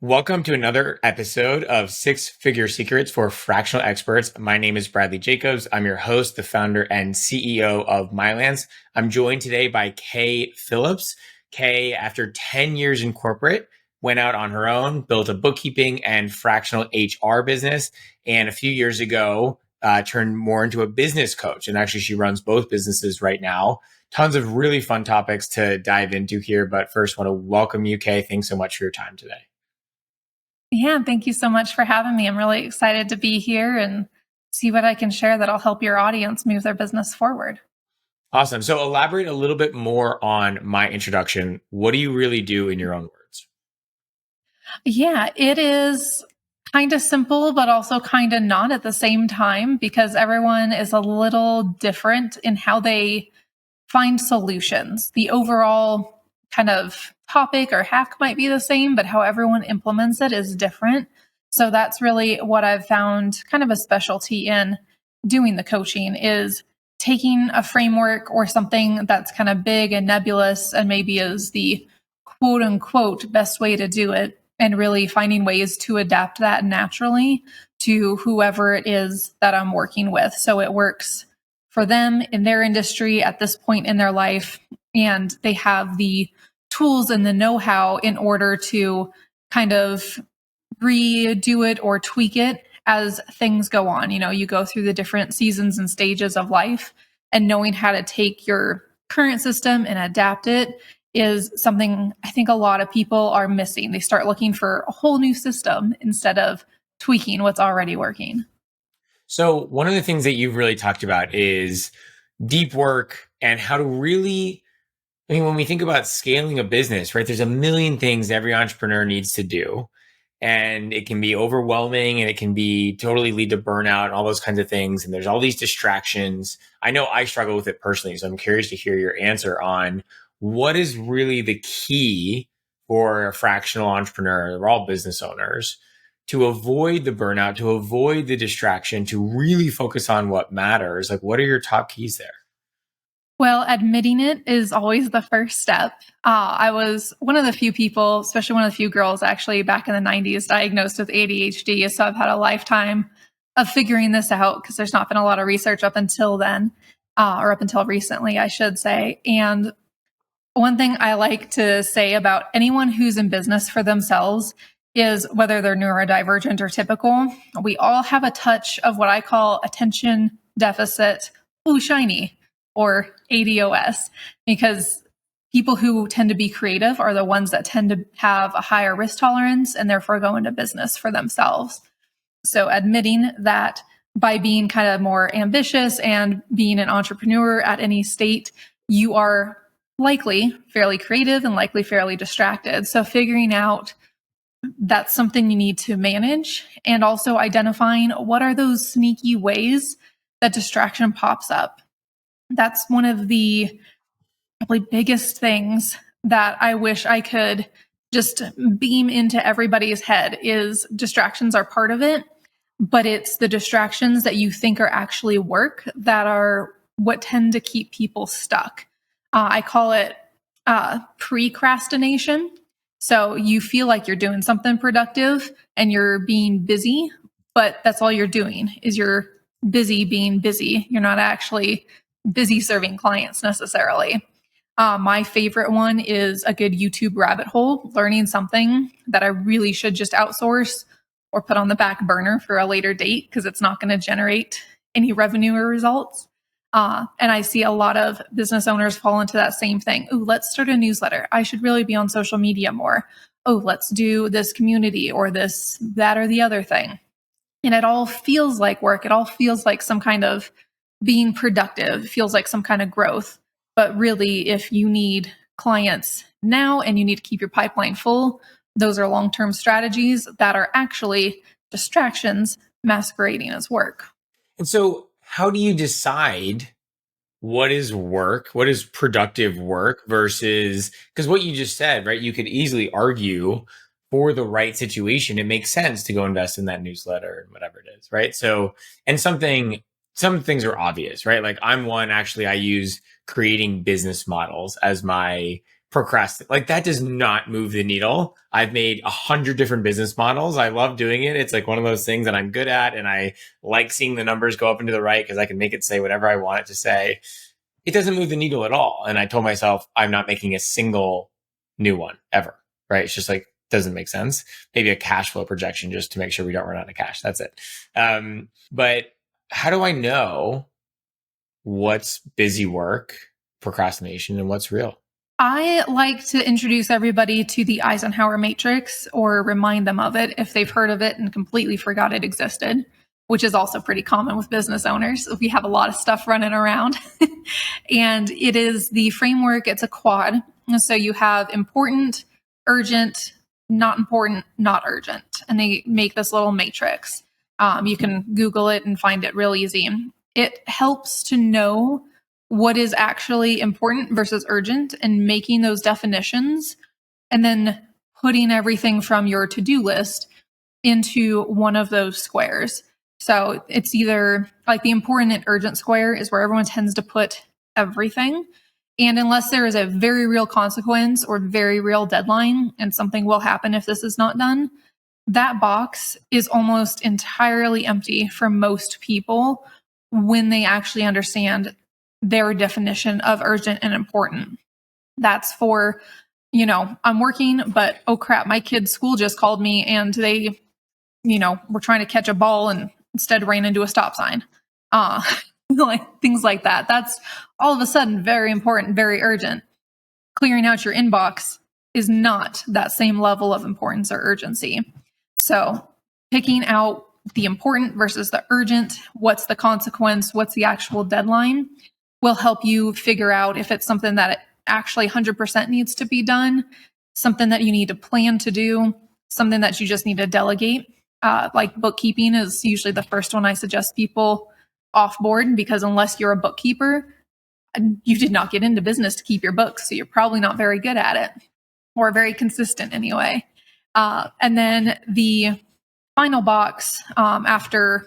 Welcome to another episode of Six Figure Secrets for Fractional Experts. My name is Bradley Jacobs. I'm your host, the founder and CEO of Mylance. I'm joined today by Kay Phillips. Kay, after 10 years in corporate, went out on her own, built a bookkeeping and fractional HR business, and a few years ago, turned more into a business coach. And actually, she runs both businesses right now. Tons of really fun topics to dive into here. But first, I want to welcome you, Kay. Thanks so much for your time today. Yeah, thank you so much for having me. I'm really excited to be here and see what I can share that'll help your audience move their business forward. Awesome. So elaborate a little bit more on my introduction. What do you really do in your own words? Yeah, it is kind of simple, but also kind of not at the same time because everyone is a little different in how they find solutions. The overall kind of topic or hack might be the same, but how everyone implements it is different. So that's really what I've found kind of a specialty in doing the coaching is taking a framework or something that's kind of big and nebulous and maybe is the quote unquote best way to do it and really finding ways to adapt that naturally to whoever it is that I'm working with. So it works for them in their industry at this point in their life. And they have the tools and the know-how in order to kind of redo it or tweak it as things go on. You know, you go through the different seasons and stages of life, and knowing how to take your current system and adapt it is something I think a lot of people are missing. They start looking for a whole new system instead of tweaking what's already working. So one of the things that you've really talked about is deep work and how to really, when we think about scaling a business, right, there's a million things every entrepreneur needs to do. And it can be overwhelming and it can be totally lead to burnout and all those kinds of things. And there's all these distractions. I know I struggle with it personally. So I'm curious to hear your answer on what is really the key for a fractional entrepreneur, we're all business owners, to avoid the burnout, to avoid the distraction, to really focus on what matters. Like, what are your top keys there? Well, admitting it is always the first step. I was one of the few people, especially one of the few girls actually back in the 90s diagnosed with ADHD. So I've had a lifetime of figuring this out because there's not been a lot of research up until then, or up until recently, I should say. And one thing I like to say about anyone who's in business for themselves is whether they're neurodivergent or typical, we all have a touch of what I call attention deficit, ooh, shiny, or ADOS, because people who tend to be creative are the ones that tend to have a higher risk tolerance and therefore go into business for themselves. So admitting that by being kind of more ambitious and being an entrepreneur at any state, you are likely fairly creative and likely fairly distracted. So figuring out that's something you need to manage, and also identifying what are those sneaky ways that distraction pops up. That's one of the probably biggest things that I wish I could just beam into everybody's head is distractions are part of it, but it's the distractions that you think are actually work that are what tend to keep people stuck. I call it pre-crastination. So you feel like you're doing something productive and you're being busy, but that's all you're doing is you're busy being busy. You're not actually busy serving clients necessarily. My favorite one is a good YouTube rabbit hole, learning something that I really should just outsource or put on the back burner for a later date because it's not going to generate any revenue or results. And I see a lot of business owners fall into that same thing. Oh, let's start a newsletter. I should really be on social media more. Oh, let's do this community or this, that, or the other thing. And it all feels like work. It all feels like some kind of being productive. It feels like some kind of growth. But really, if you need clients now and you need to keep your pipeline full, those are long-term strategies that are actually distractions masquerading as work. And so, how do you decide what is work, what is productive work versus, because what you just said, right? You could easily argue for the right situation, it makes sense to go invest in that newsletter and whatever it is, right? So, and some things are obvious, right? Like I'm one, actually, I use creating business models as my procrastinate. Like that does not move the needle. I've made 100 different business models. I love doing it. It's like one of those things that I'm good at. And I like seeing the numbers go up and to the right because I can make it say whatever I want it to say. It doesn't move the needle at all. And I told myself I'm not making a single new one ever. Right. It's just like, doesn't make sense. Maybe a cash flow projection just to make sure we don't run out of cash. That's it. But how do I know what's busy work, procrastination, and what's real? I like to introduce everybody to the Eisenhower Matrix or remind them of it if they've heard of it and completely forgot it existed, which is also pretty common with business owners. We have a lot of stuff running around. And it is the framework, it's a quad. So you have important, urgent, not important, not urgent. And they make this little matrix. You can Google it and find it real easy. It helps to know what is actually important versus urgent and making those definitions and then putting everything from your to-do list into one of those squares. So it's either like the important and urgent square is where everyone tends to put everything. And unless there is a very real consequence or very real deadline and something will happen if this is not done, that box is almost entirely empty for most people when they actually understand their definition of urgent and important. That's for, I'm working, but oh crap, my kid's school just called me and they, were trying to catch a ball and instead ran into a stop sign. Like things like that. That's all of a sudden very important, very urgent. Clearing out your inbox is not that same level of importance or urgency. So picking out the important versus the urgent, what's the consequence, what's the actual deadline, will help you figure out if it's something that actually 100% needs to be done, something that you need to plan to do, something that you just need to delegate. Like bookkeeping is usually the first one I suggest people offboard, because unless you're a bookkeeper, you did not get into business to keep your books, so you're probably not very good at it or very consistent anyway. And then the final box after,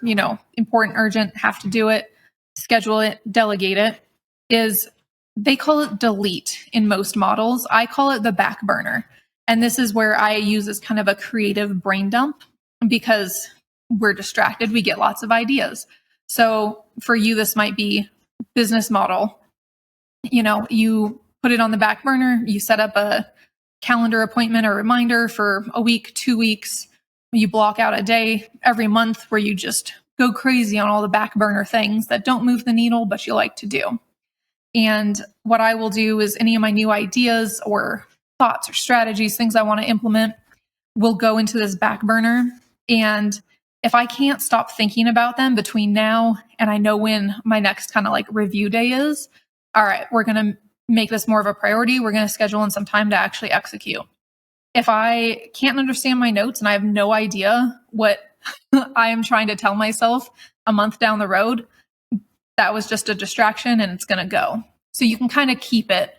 important, urgent, have to do it, schedule it, delegate it, is they call it delete in most models. I call it the back burner. And this is where I use as kind of a creative brain dump because we're distracted. We get lots of ideas. So for you, this might be business model. You put it on the back burner, you set up a calendar appointment or reminder for a week, 2 weeks. You block out a day every month where you just go crazy on all the back burner things that don't move the needle, but you like to do. And what I will do is any of my new ideas or thoughts or strategies, things I want to implement, will go into this back burner. And if I can't stop thinking about them between now and I know when my next kind of like review day is, all right, we're going to make this more of a priority. We're going to schedule in some time to actually execute. If I can't understand my notes and I have no idea what I am trying to tell myself a month down the road, that was just a distraction and it's going to go. So you can kind of keep it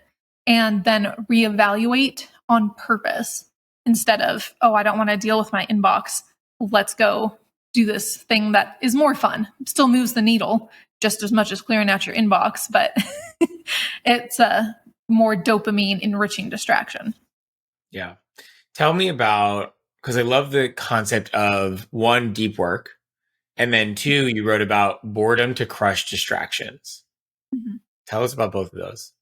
and then reevaluate on purpose instead of, oh, I don't want to deal with my inbox. Let's go do this thing that is more fun. Still moves the needle just as much as clearing out your inbox, but it's a more dopamine enriching distraction. Yeah. Tell me about, because I love the concept of one, deep work, and then two, you wrote about boredom to crush distractions. Mm-hmm. Tell us about both of those.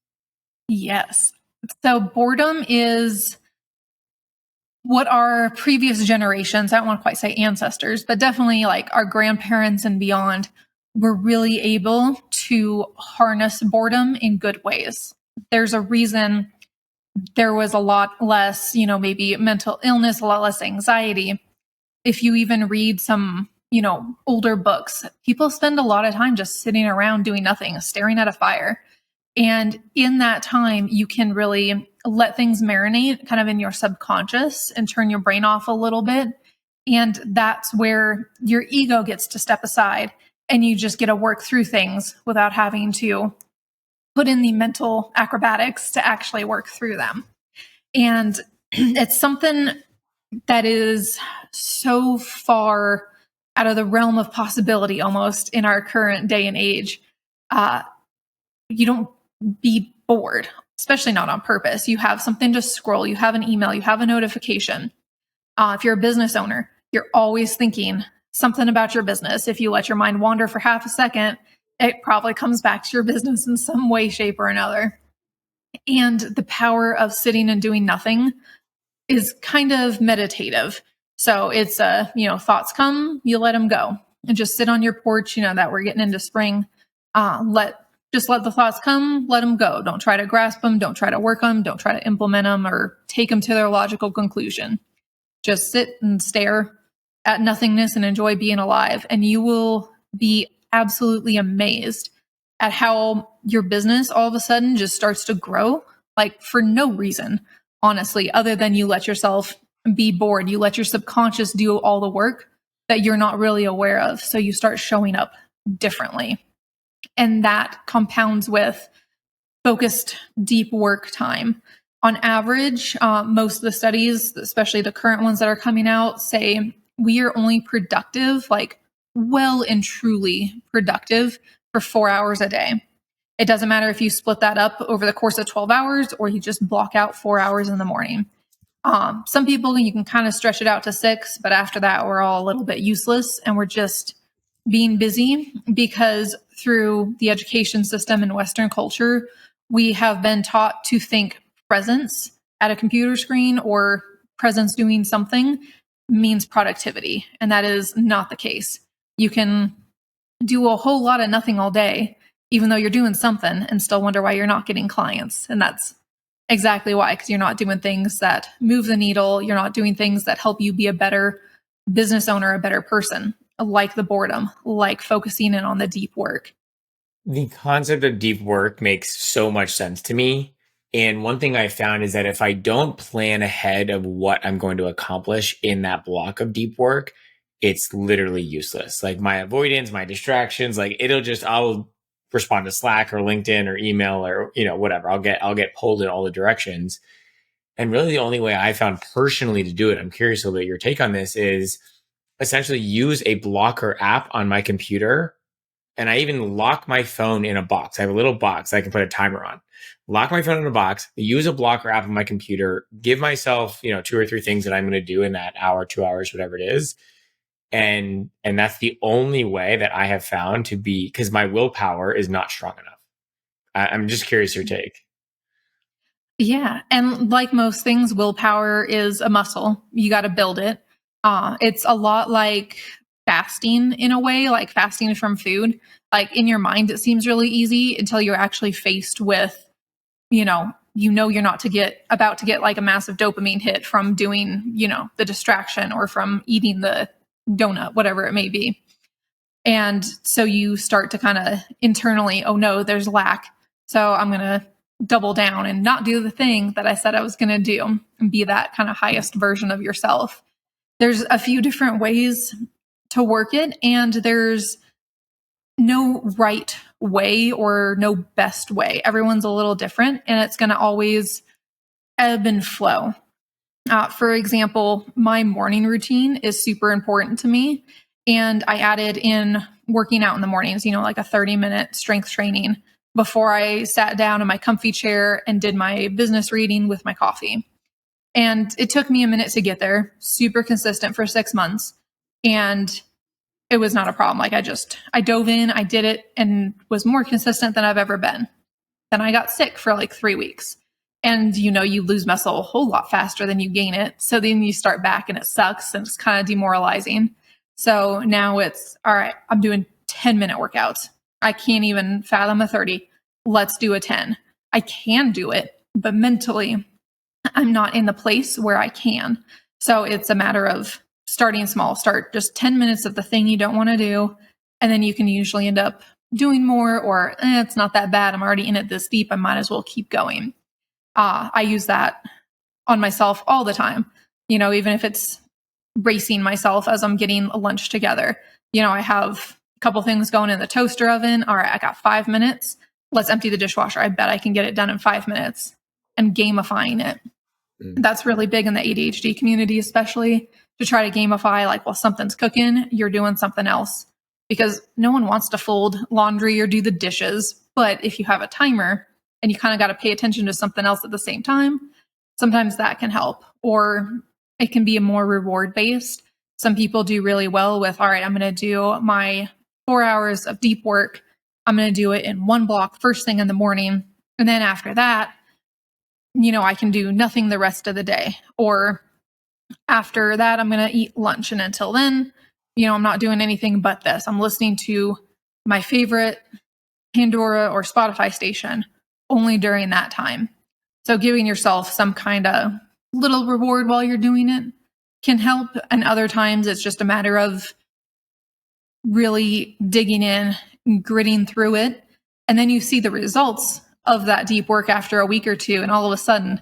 Yes. So boredom is what our previous generations, I don't want to quite say ancestors, but definitely like our grandparents and beyond, were really able to harness boredom in good ways. There's a reason there was a lot less, maybe mental illness, a lot less anxiety. If you even read some, older books, people spend a lot of time just sitting around doing nothing, staring at a fire. And in that time, you can really let things marinate kind of in your subconscious and turn your brain off a little bit. And that's where your ego gets to step aside and you just get to work through things without having to put in the mental acrobatics to actually work through them. And it's something that is so far out of the realm of possibility almost in our current day and age. You don't be bored especially not on purpose. You have something to scroll, you have an email, you have a notification. If you're a business owner, you're always thinking something about your business. If you let your mind wander for half a second, it probably comes back to your business in some way, shape, or another. And the power of sitting and doing nothing is kind of meditative. So it's thoughts come, you let them go, and just sit on your porch. That we're getting into spring. Let the thoughts come, let them go. Don't try to grasp them. Don't try to work them. Don't try to implement them or take them to their logical conclusion. Just sit and stare at nothingness and enjoy being alive. And you will be absolutely amazed at how your business all of a sudden just starts to grow, like for no reason, honestly, other than you let yourself be bored. You let your subconscious do all the work that you're not really aware of. So you start showing up differently. And that compounds with focused, deep work time. On average, most of the studies, especially the current ones that are coming out, say we are only productive, like well and truly productive, for 4 hours a day. It doesn't matter if you split that up over the course of 12 hours or you just block out 4 hours in the morning. Some people, you can kind of stretch it out to 6, but after that, we're all a little bit useless and we're just being busy because through the education system in Western culture, we have been taught to think presence at a computer screen or presence doing something means productivity. And that is not the case. You can do a whole lot of nothing all day, even though you're doing something, and still wonder why you're not getting clients. And that's exactly why, because you're not doing things that move the needle. You're not doing things that help you be a better business owner, a better person, like the boredom, like focusing in on the deep work. The concept of deep work makes so much sense to me. And one thing I found is that if I don't plan ahead of what I'm going to accomplish in that block of deep work, it's literally useless. Like my avoidance, my distractions, like I'll respond to Slack or LinkedIn or email or, whatever. I'll get pulled in all the directions. And really the only way I found personally to do it, I'm curious a little bit your take on this, is essentially use a blocker app on my computer. And I even lock my phone in a box. I have a little box I can put a timer on. Lock my phone in a box, use a blocker app on my computer, give myself, 2 or 3 things that I'm going to do in that hour, 2 hours, whatever it is. And that's the only way that I have found to be, because my willpower is not strong enough. I'm just curious your take. Yeah. And like most things, willpower is a muscle. You got to build it. It's a lot like fasting in a way, like fasting from food. Like in your mind, it seems really easy until you're actually faced with, you're not about to get like a massive dopamine hit from doing, the distraction or from eating the donut, whatever it may be. And so you start to kind of internally, oh no, there's lack. So I'm going to double down and not do the thing that I said I was going to do and be that kind of highest version of yourself. There's a few different ways to work it, and there's no right way or no best way. Everyone's a little different, and it's going to always ebb and flow. For example, my morning routine is super important to me, and I added in working out in the mornings, like a 30-minute strength training before I sat down in my comfy chair and did my business reading with my coffee. And it took me a minute to get there, super consistent for 6 months. And it was not a problem. Like I dove in, I did it, and was more consistent than I've ever been. Then I got sick for like 3 weeks. And you lose muscle a whole lot faster than you gain it. So then you start back and it sucks and it's kind of demoralizing. So now it's, all right, I'm doing 10-minute workouts. I can't even fathom a 30. Let's do a 10. I can do it, but mentally, I'm not in the place where I can. So it's a matter of starting small. Start just 10 minutes of the thing you don't want to do. And then you can usually end up doing more, or it's not that bad. I'm already in it this deep. I might as well keep going. I use that on myself all the time. Even if it's racing myself as I'm getting a lunch together. I have a couple things going in the toaster oven. All right, I got 5 minutes. Let's empty the dishwasher. I bet I can get it done in 5 minutes, and gamifying it. That's really big in the ADHD community, especially to try to gamify, like while something's cooking, you're doing something else, because no one wants to fold laundry or do the dishes. But if you have a timer, and you kind of got to pay attention to something else at the same time, sometimes that can help. Or it can be more reward based. Some people do really well with, all right, I'm going to do my 4 hours of deep work. I'm going to do it in one block first thing in the morning. And then after that, I can do nothing the rest of the day. Or after that, I'm going to eat lunch. And until then, I'm not doing anything but this. I'm listening to my favorite Pandora or Spotify station only during that time. So giving yourself some kind of little reward while you're doing it can help. And other times it's just a matter of really digging in and gritting through it. And then you see the results of that deep work after a week or two. And all of a sudden,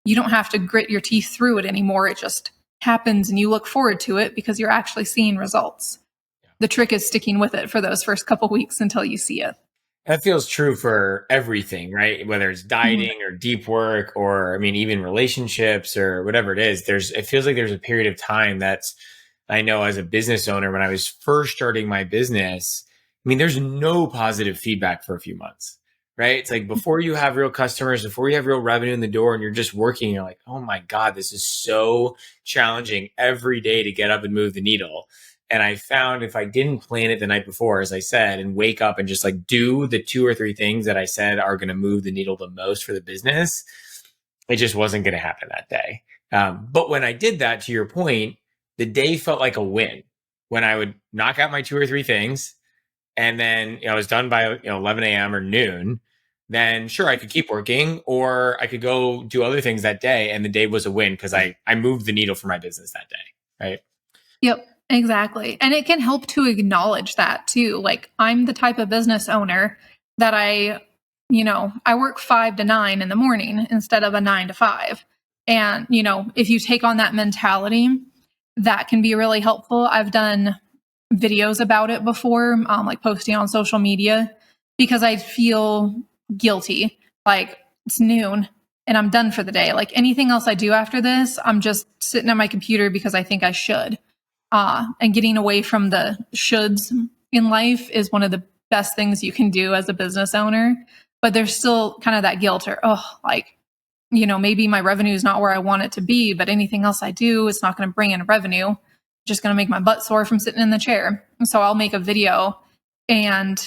you don't have to grit your teeth through it anymore. It just happens and you look forward to it because you're actually seeing results. The trick is sticking with it for those first couple weeks until you see it. That feels true for everything, right? Whether it's dieting or deep work or, even relationships or whatever it is, it feels like there's a period of time I know as a business owner, when I was first starting my business, there's no positive feedback for a few months, right? It's like before you have real customers, before you have real revenue in the door and you're just working, you're like, oh my God, this is so challenging every day to get up and move the needle. And I found if I didn't plan it the night before, as I said, and wake up and just like do the 2 or 3 things that I said are going to move the needle the most for the business, it just wasn't going to happen that day. But when I did that, to your point, the day felt like a win when I would knock out my 2 or 3 things. And then I was done by 11 a.m. or noon. Then sure, I could keep working or I could go do other things that day. And the day was a win because I moved the needle for my business that day. Right. Yep, exactly. And it can help to acknowledge that too. Like I'm the type of business owner that I work 5 to 9 in the morning instead of a 9 to 5. And, if you take on that mentality, that can be really helpful. I've done videos about it before, like posting on social media, because I feel guilty. Like it's noon and I'm done for the day. Like anything else I do after this, I'm just sitting at my computer because I think I should. And getting away from the shoulds in life is one of the best things you can do as a business owner. But there's still kind of that guilt or, maybe my revenue is not where I want it to be, but anything else I do, it's not going to bring in revenue. Just going to make my butt sore from sitting in the chair. So I'll make a video and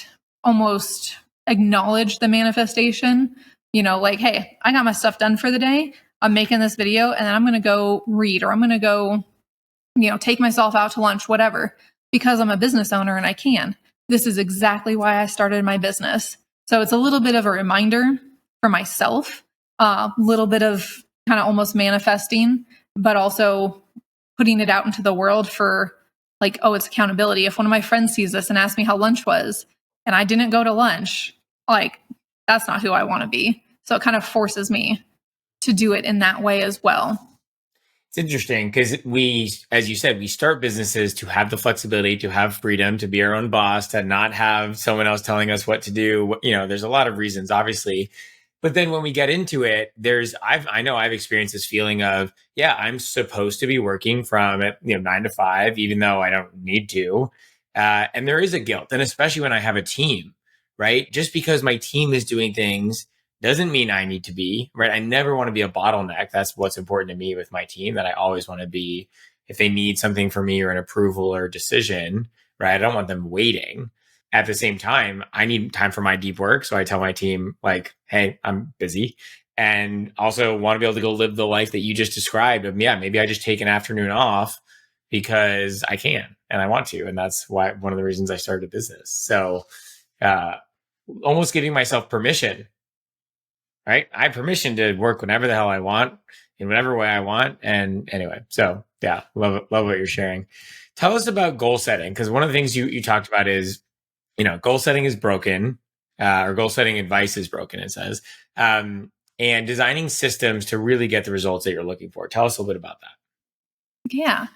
almost acknowledge the manifestation, like, hey, I got my stuff done for the day. I'm making this video and then I'm going to go read or I'm going to go, take myself out to lunch, whatever, because I'm a business owner and I can. This is exactly why I started my business. So it's a little bit of a reminder for myself, a little bit of kind of almost manifesting, but also putting it out into the world for like, oh, it's accountability. If one of my friends sees this and asks me how lunch was and I didn't go to lunch, like that's not who I want to be. So it kind of forces me to do it in that way as well. It's interesting because as you said, we start businesses to have the flexibility, to have freedom, to be our own boss, to not have someone else telling us what to do. There's a lot of reasons, obviously. But then when we get into it, I know I've experienced this feeling of, yeah, I'm supposed to be working from 9 to 5, even though I don't need to. And there is a guilt. And especially when I have a team, right? Just because my team is doing things doesn't mean I need to be, right? I never want to be a bottleneck. That's what's important to me with my team, that I always want to be, if they need something from me or an approval or a decision, right? I don't want them waiting. At the same time, I need time for my deep work. So I tell my team like, hey, I'm busy, and also want to be able to go live the life that you just described of, yeah, maybe I just take an afternoon off because I can and I want to. And that's why one of the reasons I started a business. So almost giving myself permission, right? I have permission to work whenever the hell I want in whatever way I want. And anyway, so yeah, love what you're sharing. Tell us about goal setting. Because one of the things you talked about is, goal setting is broken, or goal setting advice is broken, it says, and designing systems to really get the results that you're looking for. Tell us a little bit about that. Yeah.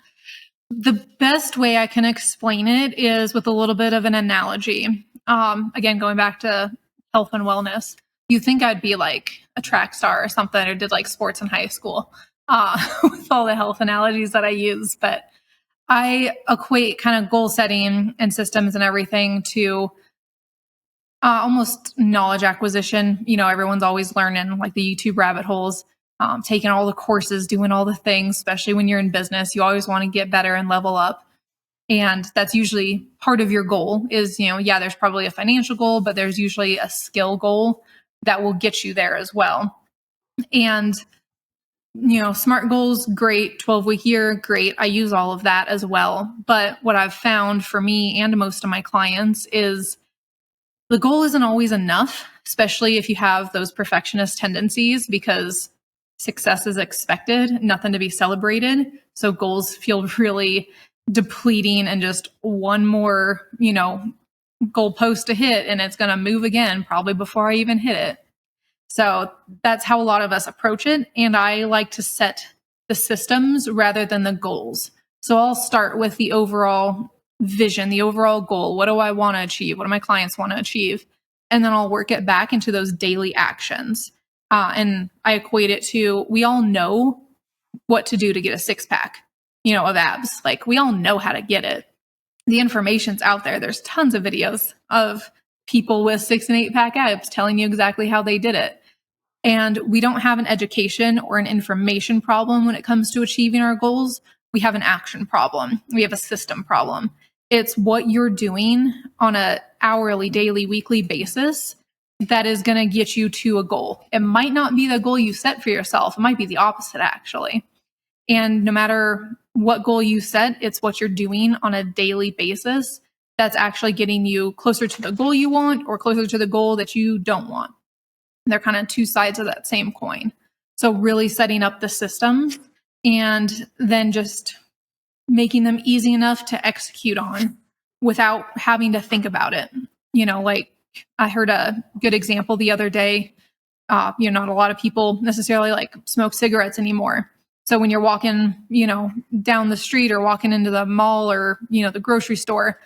The best way I can explain it is with a little bit of an analogy. Again, going back to health and wellness, you think I'd be like a track star or something, or did like sports in high school, with all the health analogies that I use. But I equate kind of goal setting and systems and everything to Almost knowledge acquisition. Everyone's always learning, like the YouTube rabbit holes, taking all the courses, doing all the things, especially when you're in business. You always want to get better and level up. And that's usually part of your goal is, there's probably a financial goal, but there's usually a skill goal that will get you there as well. And, SMART goals, great. 12-week year, great. I use all of that as well. But what I've found for me and most of my clients is the goal isn't always enough, especially if you have those perfectionist tendencies, because success is expected, nothing to be celebrated. So goals feel really depleting and just one more, goalpost to hit and it's going to move again, probably before I even hit it. So that's how a lot of us approach it. And I like to set the systems rather than the goals. So I'll start with the overall vision, the overall goal. What do I want to achieve? What do my clients want to achieve? And then I'll work it back into those daily actions. And I equate it to, we all know what to do to get a 6-pack, of abs. Like we all know how to get it. The information's out there. There's tons of videos of people with 6 and 8-pack abs telling you exactly how they did it. And we don't have an education or an information problem when it comes to achieving our goals. We have an action problem. We have a system problem. It's what you're doing on an hourly, daily, weekly basis that is going to get you to a goal. It might not be the goal you set for yourself. It might be the opposite, actually. And no matter what goal you set, it's what you're doing on a daily basis that's actually getting you closer to the goal you want or closer to the goal that you don't want. They're kind of two sides of that same coin. So really setting up the system and then just making them easy enough to execute on without having to think about it. Like I heard a good example the other day. Not a lot of people necessarily like smoke cigarettes anymore. So when you're walking, down the street or walking into the mall or, the grocery store,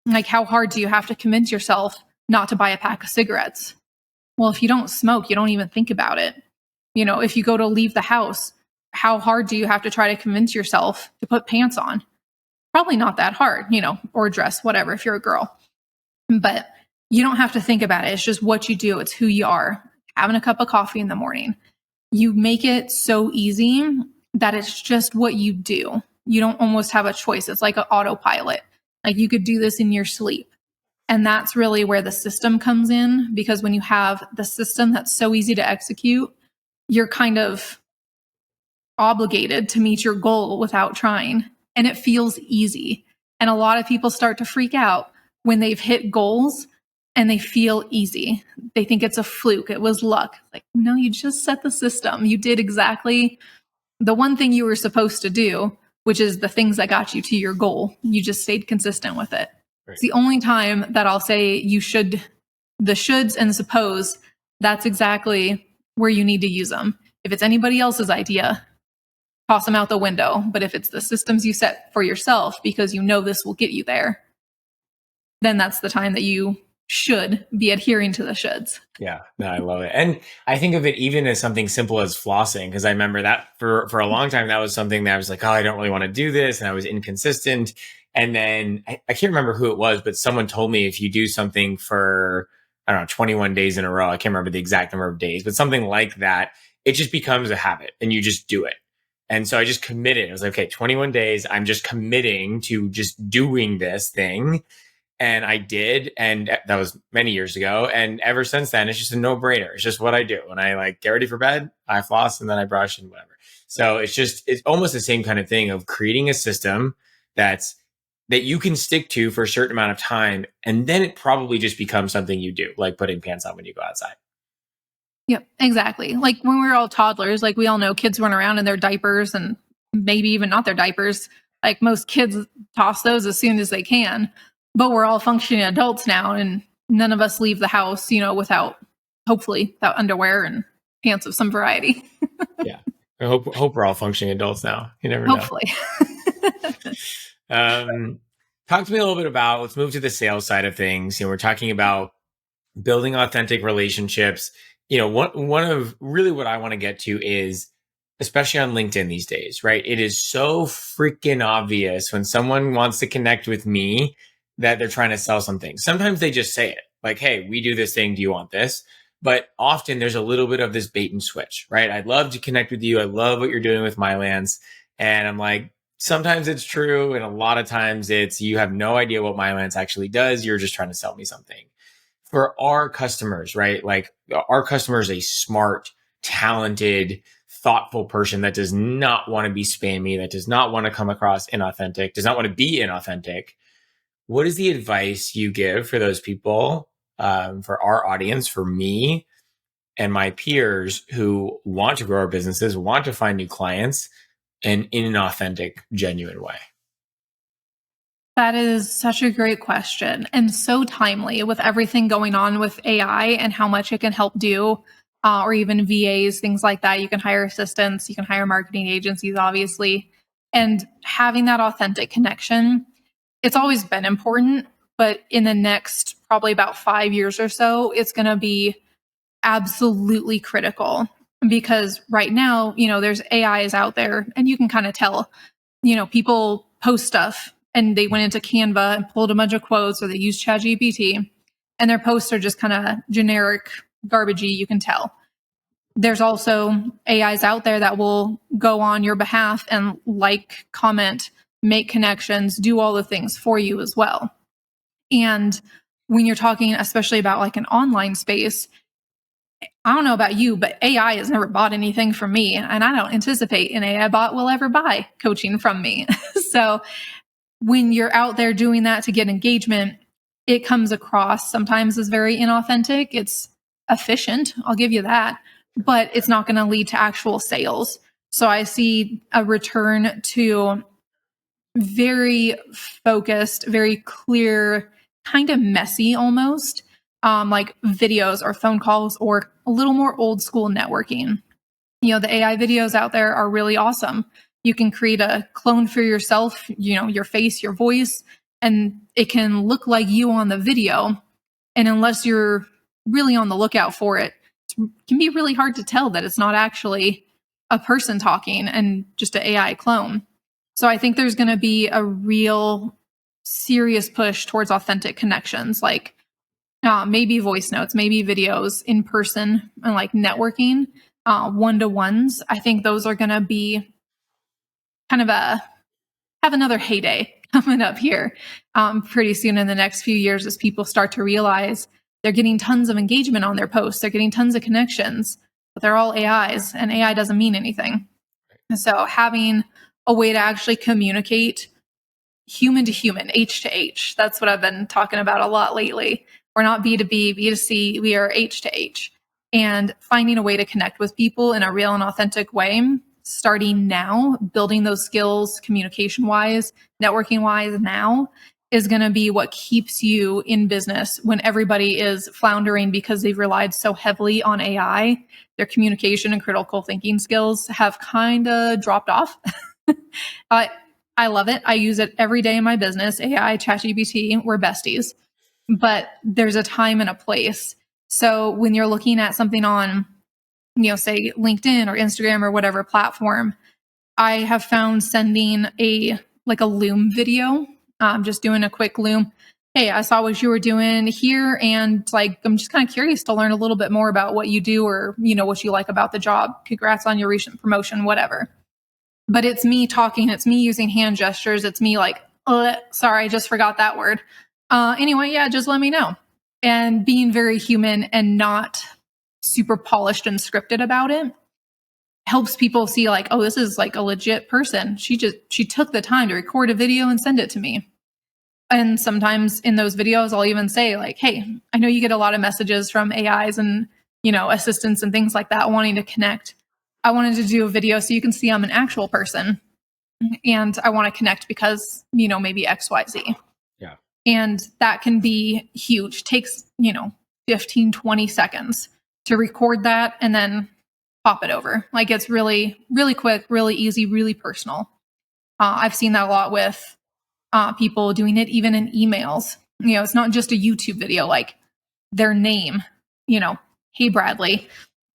like how hard do you have to convince yourself not to buy a pack of cigarettes? Well, if you don't smoke, you don't even think about it. If you go to leave the house, how hard do you have to try to convince yourself to put pants on? Probably not that hard, or dress, whatever, if you're a girl. But you don't have to think about it. It's just what you do. It's who you are. Having a cup of coffee in the morning. You make it so easy that it's just what you do. You don't almost have a choice. It's like an autopilot. Like you could do this in your sleep. And that's really where the system comes in, because when you have the system that's so easy to execute, you're kind of obligated to meet your goal without trying. And it feels easy. And a lot of people start to freak out when they've hit goals and they feel easy. They think it's a fluke. It was luck. Like, no, you just set the system. You did exactly the one thing you were supposed to do, which is the things that got you to your goal. You just stayed consistent with it. Right. It's the only time that I'll say you should, the shoulds and suppose, that's exactly where you need to use them. If it's anybody else's idea, toss them out the window. But if it's the systems you set for yourself because you know this will get you there, then that's the time that you should be adhering to the shoulds. Yeah, no, I love it. And I think of it even as something simple as flossing, because I remember that for a long time, that was something that I was like, oh, I don't really want to do this. And I was inconsistent. And then I can't remember who it was, but someone told me if you do something for, I don't know, 21 days in a row, I can't remember the exact number of days, but something like that, it just becomes a habit and you just do it. And so I just committed. I was like, okay, 21 days, I'm just committing to just doing this thing. And I did. And that was many years ago. And ever since then, it's just a no-brainer. It's just what I do. When I like get ready for bed, I floss and then I brush and whatever. So it's almost the same kind of thing of creating a system that you can stick to for a certain amount of time. And then it probably just becomes something you do, like putting pants on when you go outside. Yep, exactly. Like when we were all toddlers, like we all know kids run around in their diapers and maybe even not their diapers. Like most kids toss those as soon as they can. But we're all functioning adults now, and none of us leave the house, hopefully, without underwear and pants of some variety. Yeah. I hope we're all functioning adults now. You never know. Hopefully. Talk to me a little bit about, let's move to the sales side of things. We're talking about building authentic relationships. One of really what I want to get to is, especially on LinkedIn these days, right? It is so freaking obvious when someone wants to connect with me that they're trying to sell something. Sometimes they just say it. Like, hey, we do this thing. Do you want this? But often there's a little bit of this bait and switch, right? I'd love to connect with you. I love what you're doing with Mylands. And I'm like, sometimes it's true. And a lot of times it's, you have no idea what Mylands actually does. You're just trying to sell me something. For our customers, right? Like our customer is a smart, talented, thoughtful person that does not want to be spammy, that does not want to come across inauthentic, does not want to be inauthentic. What is the advice you give for those people, for our audience, for me and my peers who want to grow our businesses, want to find new clients, and in an authentic, genuine way? That is such a great question and so timely with everything going on with AI and how much it can help do, or even VAs, things like that. You can hire assistants, you can hire marketing agencies, obviously. And having that authentic connection, it's always been important, but in the next probably about 5 years or so, it's going to be absolutely critical because right now, there's AIs out there and you can kind of tell, people post stuff and they went into Canva and pulled a bunch of quotes or they used ChatGPT and their posts are just kind of generic, garbagey, you can tell. There's also AIs out there that will go on your behalf and like, comment, make connections, do all the things for you as well. And when you're talking, especially about like an online space, I don't know about you, but AI has never bought anything from me. And I don't anticipate an AI bot will ever buy coaching from me. So when you're out there doing that to get engagement, it comes across sometimes as very inauthentic. It's efficient, I'll give you that, but it's not going to lead to actual sales. So I see a return to very focused, very clear, kind of messy almost, like videos or phone calls or a little more old school networking. The AI videos out there are really awesome. You can create a clone for yourself, your face, your voice, and it can look like you on the video. And unless you're really on the lookout for it, it can be really hard to tell that it's not actually a person talking and just an AI clone. So I think there's going to be a real serious push towards authentic connections, like maybe voice notes, maybe videos in person and like networking, one-to-ones. I think those are going to be kind of have another heyday coming up here pretty soon in the next few years as people start to realize they're getting tons of engagement on their posts. They're getting tons of connections, but they're all AIs and AI doesn't mean anything. And so having a way to actually communicate human to human, H to H, that's what I've been talking about a lot lately. We're not B2B, B2C, we are H to H. And finding a way to connect with people in a real and authentic way, starting now, building those skills communication wise, networking wise now is going to be what keeps you in business when everybody is floundering because they've relied so heavily on AI. Their communication and critical thinking skills have kind of dropped off. I love it. I use it every day in my business. AI, ChatGPT, we're besties. But there's a time and a place. So when you're looking at something on, say LinkedIn or Instagram or whatever platform, I have found sending a Loom video, just doing a quick Loom. Hey, I saw what you were doing here, and I'm just kind of curious to learn a little bit more about what you do or what you like about the job. Congrats on your recent promotion, whatever. But it's me talking. It's me using hand gestures. It's me sorry, I just forgot that word. Anyway, yeah, just let me know. And being very human and not super polished and scripted about it helps people see oh, this is a legit person. She took the time to record a video and send it to me. And sometimes in those videos, I'll even say hey, I know you get a lot of messages from AIs and, assistants and things like that wanting to connect. I wanted to do a video so you can see I'm an actual person and I want to connect because, maybe XYZ. Yeah. And that can be huge. Takes, 15, 20 seconds to record that and then pop it over. It's really, really quick, really easy, really personal. I've seen that a lot with people doing it even in emails. It's not just a YouTube video, their name, hey, Bradley,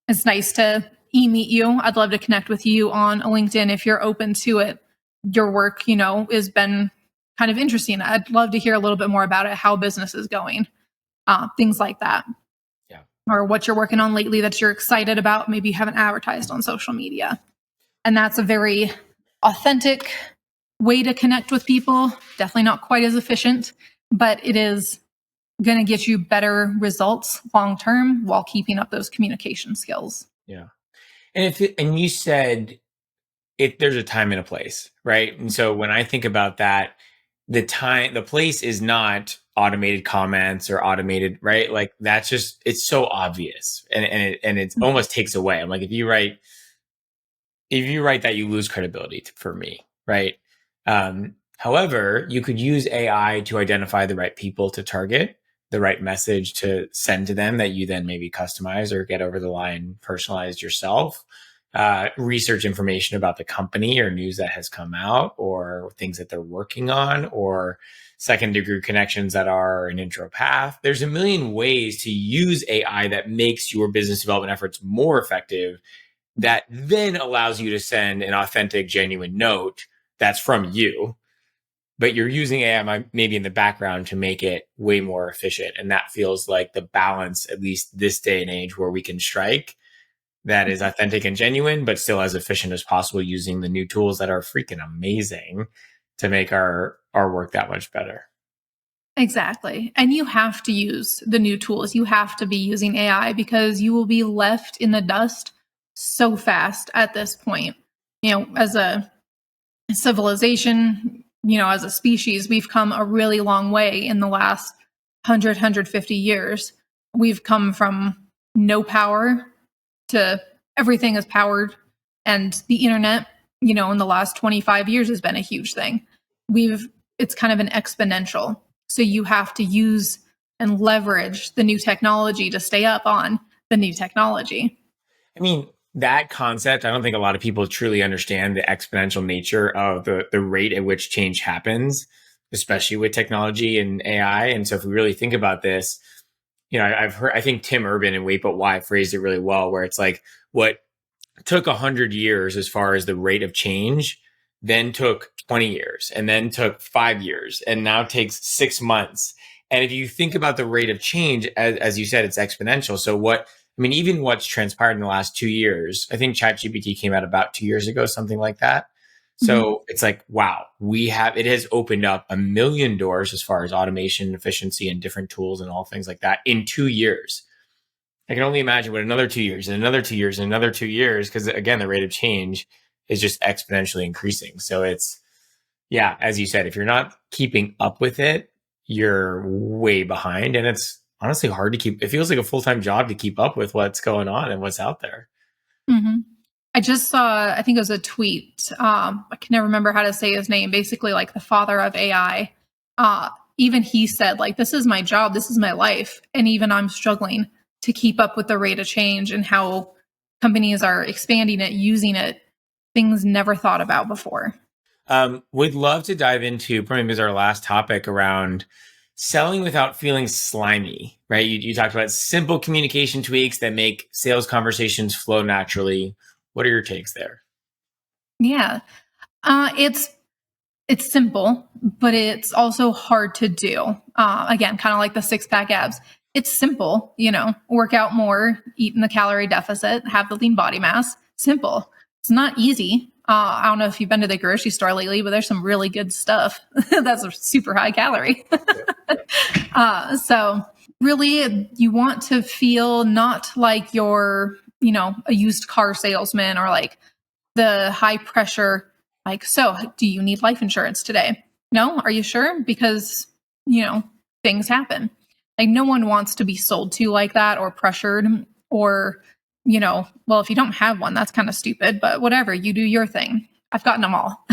it's nice to meet you. I'd love to connect with you on LinkedIn if you're open to it. Your work, has been kind of interesting. I'd love to hear a little bit more about it, how business is going. things like that. Yeah. Or what you're working on lately that you're excited about, maybe you haven't advertised on social media. And that's a very authentic way to connect with people. Definitely not quite as efficient, but it is going to get you better results long term while keeping up those communication skills. Yeah. And you said there's a time and a place, right? And so when I think about that, the place is not automated comments or automated, right? Like that's just, it's so obvious and it almost takes away. I'm like, if you write that, you lose credibility for me, right? However, you could use AI to identify the right people to target, the right message to send to them that you then maybe customize or get over the line personalized yourself. Research information about the company or news that has come out or things that they're working on or second degree connections that are an intro path. There's a million ways to use AI that makes your business development efforts more effective that then allows you to send an authentic, genuine note that's from you, but you're using AI maybe in the background to make it way more efficient. And that feels like the balance, at least this day and age, where we can strike that is authentic and genuine, but still as efficient as possible using the new tools that are freaking amazing to make our work that much better. Exactly. And you have to use the new tools. You have to be using AI because you will be left in the dust so fast at this point. As a civilization, as a species, we've come a really long way in the last 150 years. We've come from no power to everything is powered. And the internet, in the last 25 years has been a huge thing. It's kind of an exponential. So you have to use and leverage the new technology to stay up on the new technology. I mean, that concept, I don't think a lot of people truly understand the exponential nature of the rate at which change happens, especially with technology and AI. And so if we really think about this, I think Tim Urban and Wait But Why phrased it really well, where it's like what took 100 years as far as the rate of change, then took 20 years, and then took 5 years, and now takes 6 months. And if you think about the rate of change, as you said, it's exponential. So even what's transpired in the last 2 years, I think ChatGPT came out about 2 years ago, something like that. So It's like, wow, it has opened up a million doors as far as automation, efficiency, and different tools and all things like that in 2 years. I can only imagine what another 2 years and another 2 years and another 2 years, because again, the rate of change is just exponentially increasing. So yeah, as you said, if you're not keeping up with it, you're way behind. And it's honestly hard to it feels like a full-time job to keep up with what's going on and what's out there. Mm-hmm. I just saw, I think it was a tweet. I can never remember how to say his name, basically like the father of AI. Even he said, like, this is my job, this is my life. And even I'm struggling to keep up with the rate of change and how companies are expanding it, using it, things never thought about before. We'd love to dive into, probably as our last topic, around selling without feeling slimy, right? You talked about simple communication tweaks that make sales conversations flow naturally. What are your takes there? Yeah. It's simple, but it's also hard to do. Again, kind of like the 6-pack abs. It's simple, work out more, eat in the calorie deficit, have the lean body mass. Simple. It's not easy. I don't know if you've been to the grocery store lately, but there's some really good stuff that's a super high calorie. So really, you want to feel not like you're, a used car salesman or like the high pressure, like, so do you need life insurance today? No? Are you sure? Because, things happen. Like no one wants to be sold to like that or pressured or, well, if you don't have one, that's kind of stupid, but whatever, you do your thing. I've gotten them all.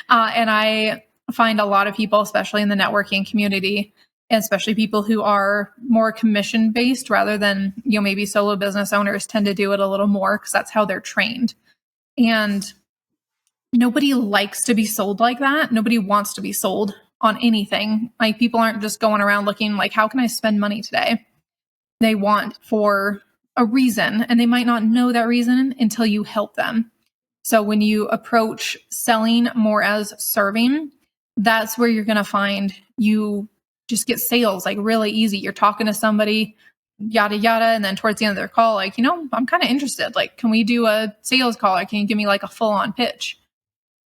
And I find a lot of people, especially in the networking community, and especially people who are more commission based rather than, maybe solo business owners tend to do it a little more because that's how they're trained. And nobody likes to be sold like that. Nobody wants to be sold on anything. Like people aren't just going around looking like, how can I spend money today? They want for a reason, and they might not know that reason until you help them. So when you approach selling more as serving, that's where you're going to find you just get sales like really easy. You're talking to somebody, yada, yada. And then towards the end of their call, like, I'm kind of interested. Like, can we do a sales call or can you give me like a full on pitch?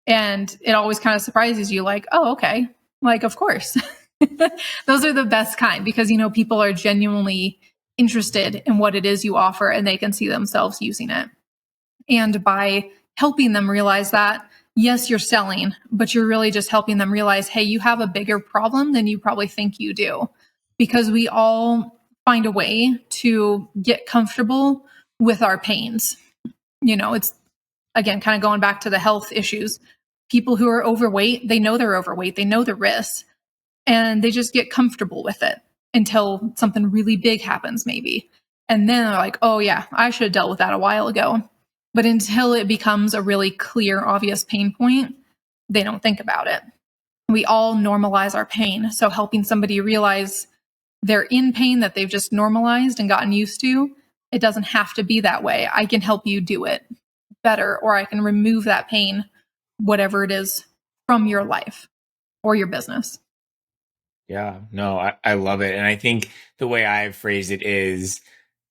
And it always kind of surprises you like, oh, okay. Like, of course. Those are the best kind because, people are genuinely interested in what it is you offer and they can see themselves using it. And by helping them realize that, yes, you're selling, but you're really just helping them realize, hey, you have a bigger problem than you probably think you do. Because we all find a way to get comfortable with our pains. It's, again, kind of going back to the health issues. People who are overweight, they know they're overweight, they know the risks, and they just get comfortable with it until something really big happens, maybe. And then they're like, oh, yeah, I should have dealt with that a while ago. But until it becomes a really clear, obvious pain point, they don't think about it. We all normalize our pain. So helping somebody realize they're in pain that they've just normalized and gotten used to, it doesn't have to be that way. I can help you do it better, or I can remove that pain, whatever it is, from your life or your business. Yeah, no, I love it. And I think the way I've phrased it is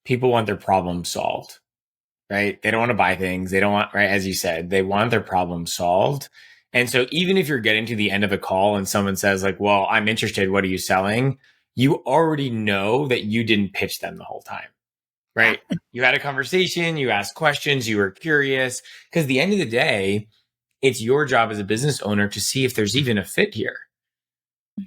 people want their problem solved, right? They don't want to buy things. They don't want, right? As you said, they want their problem solved. And so even if you're getting to the end of a call and someone says like, well, I'm interested, what are you selling? You already know that you didn't pitch them the whole time, right? You had a conversation, you asked questions, you were curious, because at the end of the day, it's your job as a business owner to see if there's even a fit here,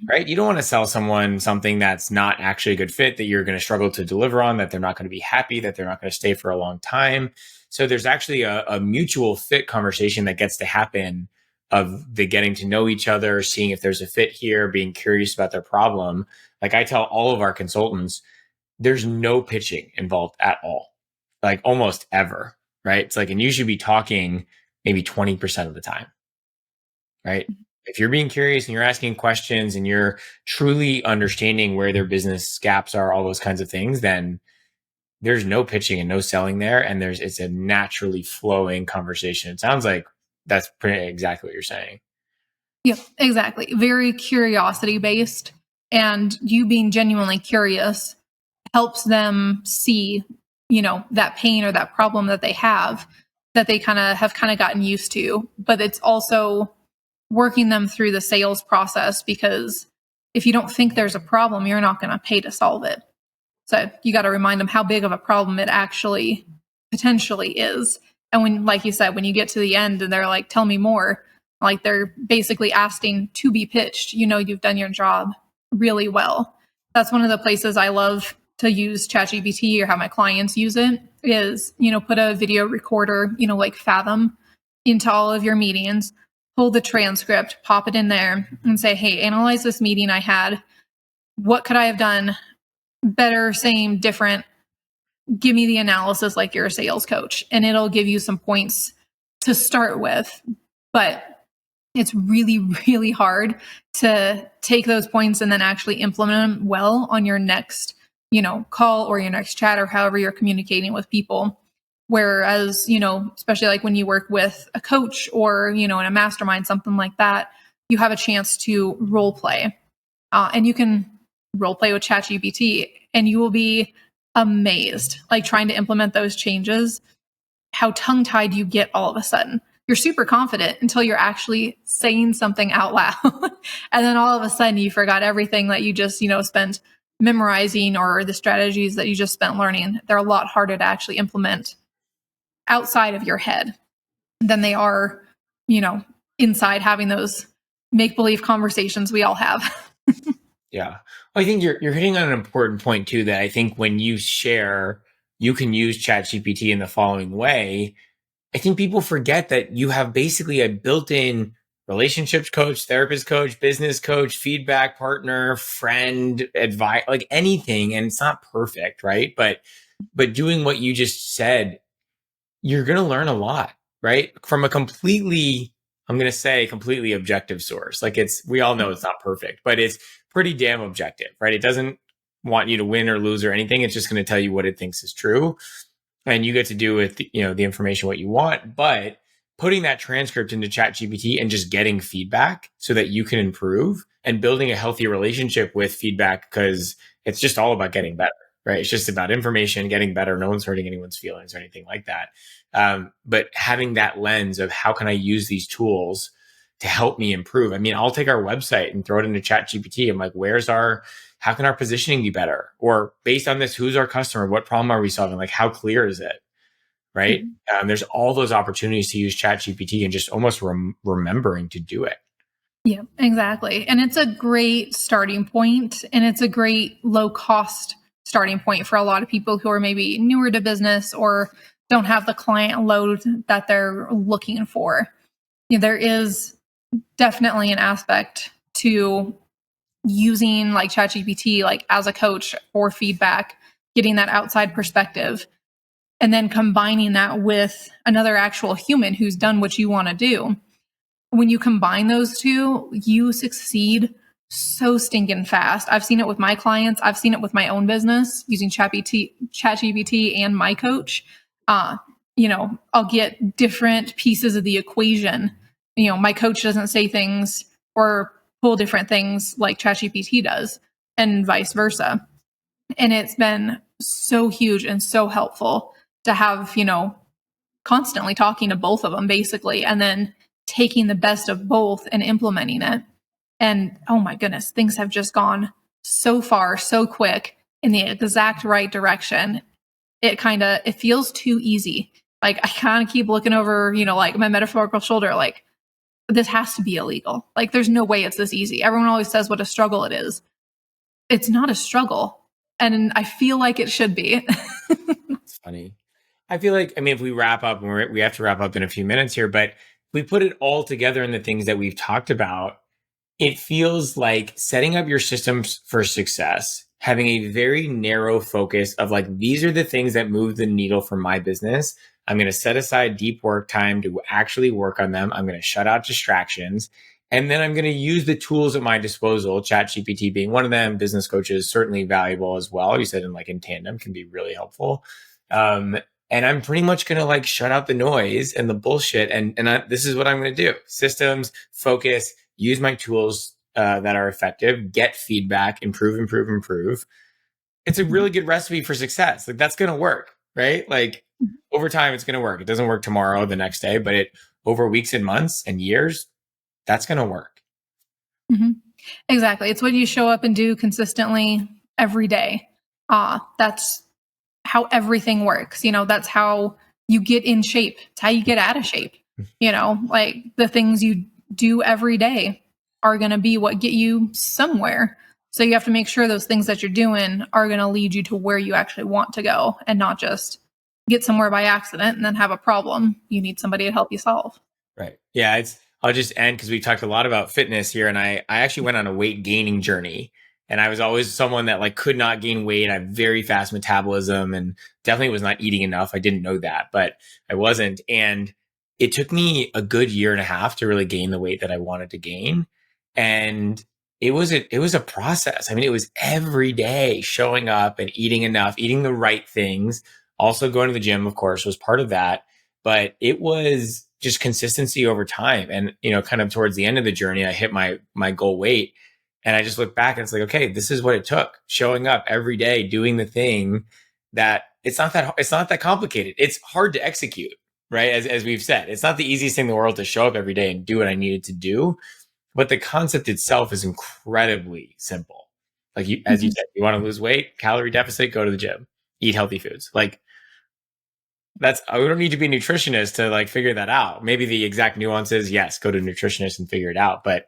right? You don't want to sell someone something that's not actually a good fit, that you're going to struggle to deliver on, that they're not going to be happy, that they're not going to stay for a long time. So there's actually a mutual fit conversation that gets to happen of the getting to know each other, seeing if there's a fit here, being curious about their problem. Like I tell all of our consultants, there's no pitching involved at all, like almost ever, right? It's like, and you should be talking maybe 20% of the time, right? If you're being curious and you're asking questions and you're truly understanding where their business gaps are, all those kinds of things, then there's no pitching and no selling there. And it's a naturally flowing conversation. It sounds like that's pretty exactly what you're saying. Yep, exactly. Very curiosity based. And you being genuinely curious helps them see, that pain or that problem that they have that they have gotten used to. But it's also working them through the sales process, because if you don't think there's a problem, you're not going to pay to solve it. So you got to remind them how big of a problem it actually potentially is. And when, like you said, when you get to the end and they're like, tell me more, like they're basically asking to be pitched, you've done your job really well. That's one of the places I love to use ChatGPT, or how my clients use it, is, put a video recorder, like Fathom, into all of your meetings, pull the transcript, pop it in there and say, hey, analyze this meeting I had. What could I have done better, same, different? Give me the analysis like you're a sales coach, and it'll give you some points to start with. But it's really, really hard to take those points and then actually implement them well on your next, call or your next chat, or however you're communicating with people. Whereas, especially like when you work with a coach or, in a mastermind, something like that, you have a chance to role play. And you can role play with ChatGPT and you will be amazed, like trying to implement those changes, how tongue-tied you get all of a sudden. You're super confident until you're actually saying something out loud. And then all of a sudden you forgot everything that you just, spent memorizing, or the strategies that you just spent learning. They're a lot harder to actually implement outside of your head than they are, inside having those make-believe conversations we all have. Yeah. Well, I think you're hitting on an important point too, that I think when you share, you can use ChatGPT in the following way. I think people forget that you have basically a built-in relationships coach, therapist coach, business coach, feedback partner, friend, advice, like anything. And it's not perfect, right? But doing what you just said, you're going to learn a lot, right? From a completely, I'm going to say completely objective source. Like we all know it's not perfect, but it's pretty damn objective, right? It doesn't want you to win or lose or anything. It's just going to tell you what it thinks is true. And you get to do with, the information what you want. But putting that transcript into ChatGPT and just getting feedback so that you can improve and building a healthy relationship with feedback, because it's just all about getting better, right? It's just about information, getting better. No one's hurting anyone's feelings or anything like that. But having that lens of how can I use these tools to help me improve? I mean, I'll take our website and throw it into ChatGPT. I'm like, how can our positioning be better? Or based on this, who's our customer? What problem are we solving? Like, how clear is it? Right. Mm-hmm. There's all those opportunities to use ChatGPT and just almost remembering to do it. Yeah, exactly. And it's a great starting point, and it's a great low cost starting point for a lot of people who are maybe newer to business or don't have the client load that they're looking for. You know, there is definitely an aspect to using like ChatGPT like as a coach or feedback, getting that outside perspective, and then combining that with another actual human who's done what you want to do. When you combine those two, you succeed so stinking fast. I've seen it with my clients. I've seen it with my own business using ChatGPT and my coach. Uh, I'll get different pieces of the equation. My coach doesn't say things or pull different things like ChatGPT does, and vice versa. And it's been so huge and so helpful to have, constantly talking to both of them basically, and then taking the best of both and implementing it. And oh my goodness, things have just gone so far, so quick in the exact right direction. It feels too easy. Like I kind of keep looking over, like my metaphorical shoulder, like this has to be illegal. Like there's no way it's this easy. Everyone always says what a struggle it is. It's not a struggle. And I feel like it should be. It's funny. I feel like, I mean, if we wrap up, and we have to wrap up in a few minutes here, but if we put it all together in the things that we've talked about, it feels like setting up your systems for success, having a very narrow focus of like, these are the things that move the needle for my business. I'm going to set aside deep work time to actually work on them. I'm going to shut out distractions. And then I'm going to use the tools at my disposal, ChatGPT being one of them. Business coaches, certainly valuable as well. You said in tandem can be really helpful. And I'm pretty much going to like shut out the noise and the bullshit. This is what I'm going to do. Systems, focus, use my tools that are effective, get feedback, improve. It's a really good recipe for success. Like that's going to work, right? Like over time, it's going to work. It doesn't work tomorrow, the next day, but over weeks and months and years, that's going to work. Mm-hmm. Exactly. It's what you show up and do consistently every day. That's how everything works. That's how you get in shape. It's how you get out of shape. Like the things you do every day are going to be what get you somewhere. So you have to make sure those things that you're doing are going to lead you to where you actually want to go, and not just get somewhere by accident and then have a problem you need somebody to help you solve. Right. Yeah. I'll just end because we talked a lot about fitness here, and I actually went on a weight gaining journey, and I was always someone that like could not gain weight. I have very fast metabolism and definitely was not eating enough. I didn't know that, but I wasn't. And it took me a good year and a half to really gain the weight that I wanted to gain. And it was a process. I mean, it was every day showing up and eating enough, eating the right things. Also going to the gym, of course, was part of that. But it was just consistency over time. And, kind of towards the end of the journey, I hit my goal weight. And I just look back and it's like, okay, this is what it took. Showing up every day, doing the thing that it's not that complicated. It's hard to execute, right? As we've said, it's not the easiest thing in the world to show up every day and do what I needed to do. But the concept itself is incredibly simple. Like as you said, you want to lose weight, calorie deficit, go to the gym, eat healthy foods. Like we don't need to be a nutritionist to like figure that out. Maybe the exact nuances, yes, go to a nutritionist and figure it out. But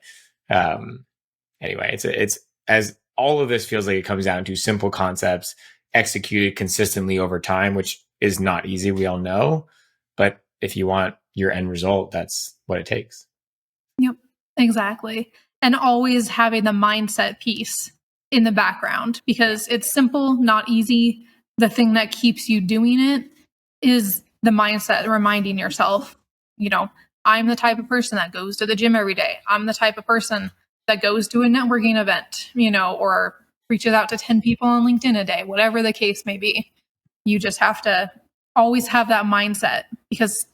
anyway, it's as all of this feels like it comes down to simple concepts executed consistently over time, which is not easy. We all know, but if you want your end result, that's what it takes. Yep, exactly. And always having the mindset piece in the background, because it's simple, not easy. The thing that keeps you doing it is the mindset, reminding yourself, I'm the type of person that goes to the gym every day. I'm the type of person that goes to a networking event, or reaches out to 10 people on LinkedIn a day, whatever the case may be. You just have to always have that mindset, because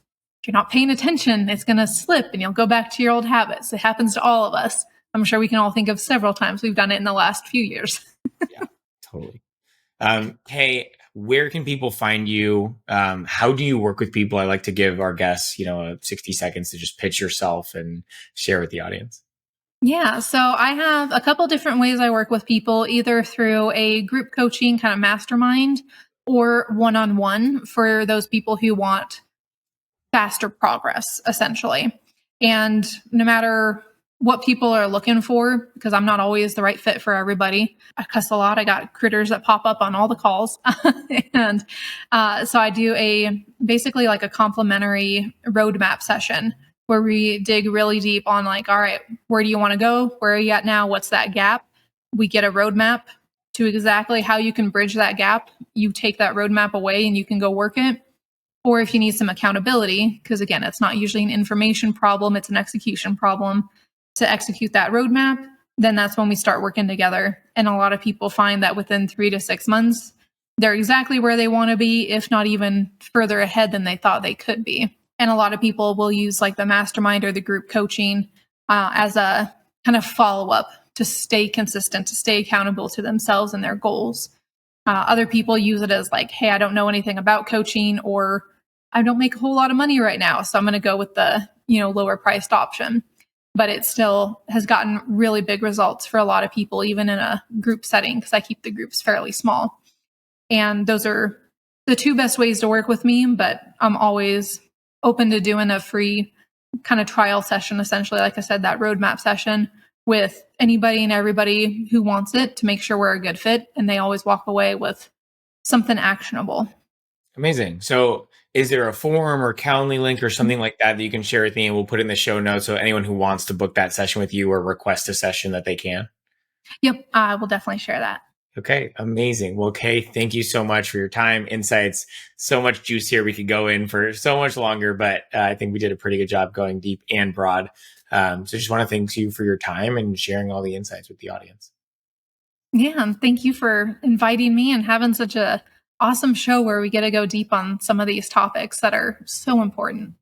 if you're not paying attention, it's going to slip and you'll go back to your old habits. It happens to all of us. I'm sure we can all think of several times we've done it in the last few years. Yeah, totally. Hey, where can people find you? How do you work with people? I like to give our guests, 60 seconds to just pitch yourself and share with the audience. Yeah, so I have a couple different ways I work with people, either through a group coaching kind of mastermind or one on one for those people who want faster progress, essentially. And no matter what people are looking for, because I'm not always the right fit for everybody, I cuss a lot. I got critters that pop up on all the calls. And so I do basically like a complimentary roadmap session where we dig really deep on like, all right, where do you want to go? Where are you at now? What's that gap? We get a roadmap to exactly how you can bridge that gap. You take that roadmap away and you can go work it. Or if you need some accountability, because again, it's not usually an information problem, it's an execution problem to execute that roadmap, then that's when we start working together. And a lot of people find that within 3 to 6 months, they're exactly where they want to be, if not even further ahead than they thought they could be. And a lot of people will use like the mastermind or the group coaching as a kind of follow-up to stay consistent, to stay accountable to themselves and their goals. Other people use it as like, hey, I don't know anything about coaching, or I don't make a whole lot of money right now, so I'm going to go with the, lower priced option. But it still has gotten really big results for a lot of people, even in a group setting, because I keep the groups fairly small. And those are the two best ways to work with me, but I'm always open to doing a free kind of trial session, essentially, like I said, that roadmap session with anybody and everybody who wants it, to make sure we're a good fit and they always walk away with something actionable. Amazing. So is there a forum or Calendly link or something like that you can share with me, and we'll put in the show notes so anyone who wants to book that session with you or request a session that they can? Yep, I will definitely share that. Okay, amazing. Well, Kay, thank you so much for your time, insights, so much juice here. We could go in for so much longer, but I think we did a pretty good job going deep and broad. So just want to thank you for your time and sharing all the insights with the audience. Yeah, and thank you for inviting me and having such a awesome show where we get to go deep on some of these topics that are so important.